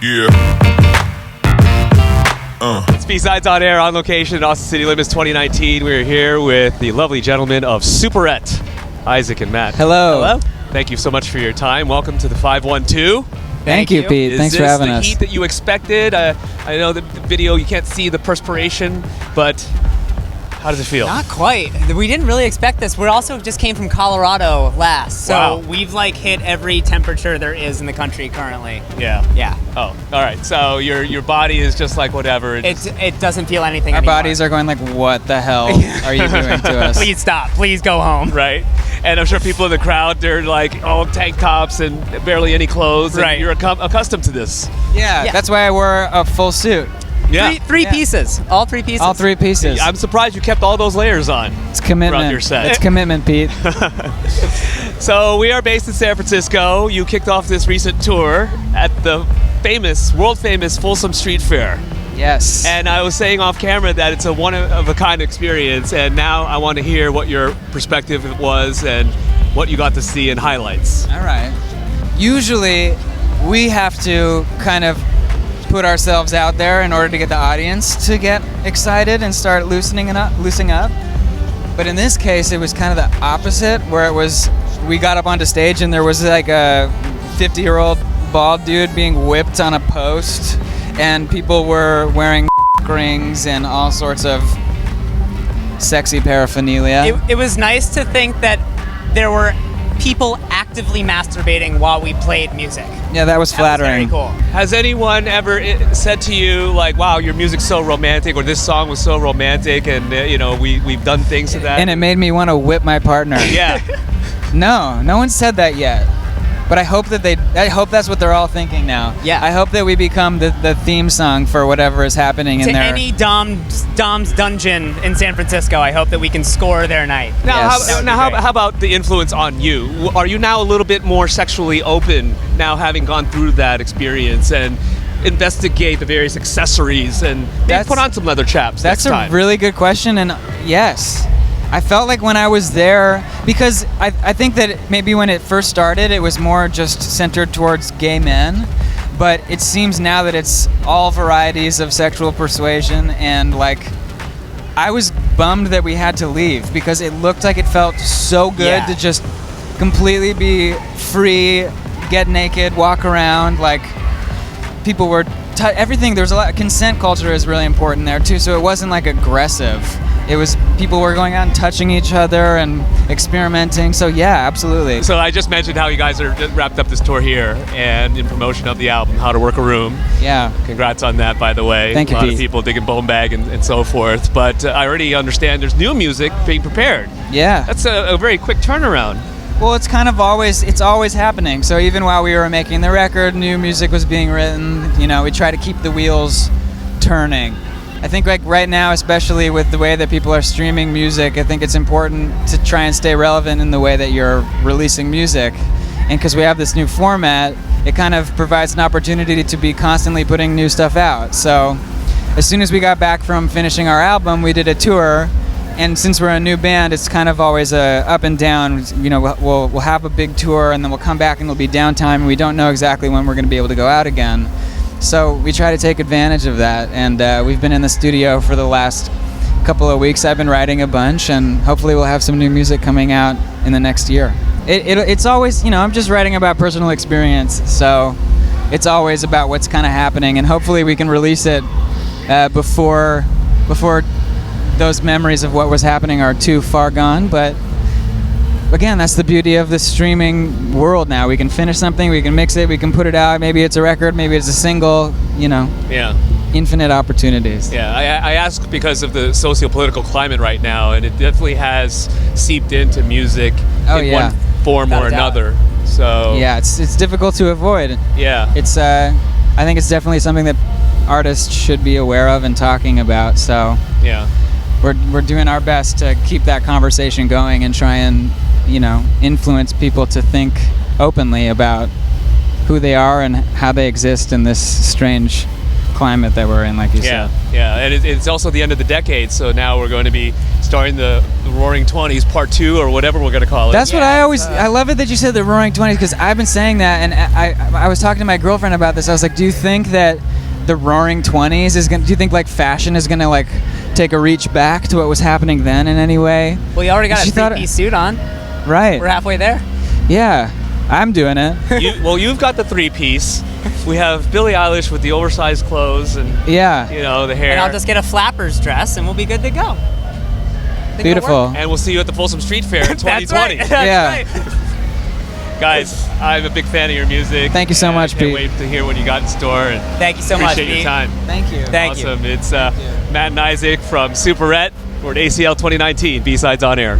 Yeah. It's B-Sides on Air, on location in Austin City Limits 2019. We're here with the lovely gentlemen of Superet, Isaac and Matt. Hello. Thank you so much for your time. Welcome to the 512. Thank you, Pete. Thanks for having us. Is this the heat that you expected? I know the video, you can't see the perspiration, but how does it feel? Not quite. We didn't really expect this. We also just came from Colorado last, so we've hit every temperature there is in the country currently. Yeah. Oh, all right. So your body is just like whatever. It doesn't feel anything Our anymore. bodies are going like, what the hell are you doing to us? Please stop. Please go home. Right. And I'm sure people in the crowd, they're like all tank tops and barely any clothes. And Right. You're accustomed to this. Yeah, that's why I wore a full suit. Yeah. Three pieces. All three pieces. All three pieces. I'm surprised you kept all those layers on. It's commitment. throughout your set. It's commitment, Pete. So we are based in San Francisco. You kicked off this recent tour at the world famous Folsom Street Fair. Yes. And I was saying off camera that it's a one-of-a-kind experience, and now I want to hear what your perspective was and what you got to see and highlights. All right. Usually, we have to kind of put ourselves out there in order to get the audience to get excited and start loosening up. But in this case, it was kind of the opposite, where we got up onto stage and there was like a 50-year-old bald dude being whipped on a post, and people were wearing rings and all sorts of sexy paraphernalia. It was nice to think that there were people actively masturbating while we played music. Yeah, that was flattering. That was very cool. Has anyone ever said to you, like, wow, your music's so romantic, or this song was so romantic, and, we've done things to that? And it made me want to whip my partner. Yeah. No one said that yet. But I hope that's what they're all thinking now. Yeah. I hope that we become the theme song for whatever is happening in To there. any Dom's dungeon in San Francisco, I hope that we can score their night. Now, Yes. how about the influence on you? Are you now a little bit more sexually open, now having gone through that experience, and investigate the various accessories and maybe put on some leather chaps That's next time? a really good question, and yes. I felt like when I was there, because I think that maybe when it first started, it was more just centered towards gay men, but it seems now that it's all varieties of sexual persuasion, and I was bummed that we had to leave because it looked like it felt so good to just completely be free, get naked, walk around, people were everything. There was a lot. Consent culture is really important there too, so it wasn't aggressive. It was people were going out and touching each other and experimenting. So yeah, absolutely. So I just mentioned how you guys are wrapped up this tour here and in promotion of the album, How to Work a Room. Yeah. Congrats on that, by the way. Thank you, A lot Pete. of people digging Bone Bag and so forth. But I already understand there's new music being prepared. Yeah. That's a very quick turnaround. Well, it's always happening. So even while we were making the record, new music was being written. We try to keep the wheels turning. I think right now, especially with the way that people are streaming music, I think it's important to try and stay relevant in the way that you're releasing music. And because we have this new format, it kind of provides an opportunity to be constantly putting new stuff out. So as soon as we got back from finishing our album, we did a tour. And since we're a new band, it's kind of always up and down. We'll have a big tour, and then we'll come back and it'll be downtime, and we don't know exactly when we're going to be able to go out again. So we try to take advantage of that, and we've been in the studio for the last couple of weeks. I've been writing a bunch, and hopefully we'll have some new music coming out in the next year. It's always, I'm just writing about personal experience, so it's always about what's kind of happening, and hopefully we can release it before those memories of what was happening are too far gone. But again, that's the beauty of the streaming world now. We can finish something, we can mix it, we can put it out. Maybe it's a record, maybe it's a single, Yeah. Infinite opportunities. Yeah, I ask because of the socio-political climate right now, and it definitely has seeped into music in one form or another. So yeah, it's difficult to avoid. Yeah. I think it's definitely something that artists should be aware of and talking about. So yeah, we're doing our best to keep that conversation going and try and influence people to think openly about who they are and how they exist in this strange climate that we're in, like you said. Yeah, and it's also the end of the decade, so now we're going to be starring the Roaring 20s Part 2 or whatever we're going to call it. That's what I always. I love it that you said the Roaring 20s because I've been saying that, and I was talking to my girlfriend about this. I was like, do you think that the Roaring 20s is going? Do you think like fashion is going to like take a reach back to what was happening then in any way? Well, you already got a three-piece suit on. Right. We're halfway there. Yeah, I'm doing it. You've got the three-piece. We have Billie Eilish with the oversized clothes and the hair. And I'll just get a flapper's dress and we'll be good to go. Beautiful. And we'll see you at the Folsom Street Fair in 2020. That's right. That's right. Guys, I'm a big fan of your music. Thank you so much, Pete. Can't wait to hear what you got in store. And thank you so much, Appreciate your time. Thank you. Thank you. Awesome. It's Matt and Isaac from Superet. We're at ACL 2019, B-Sides on Air.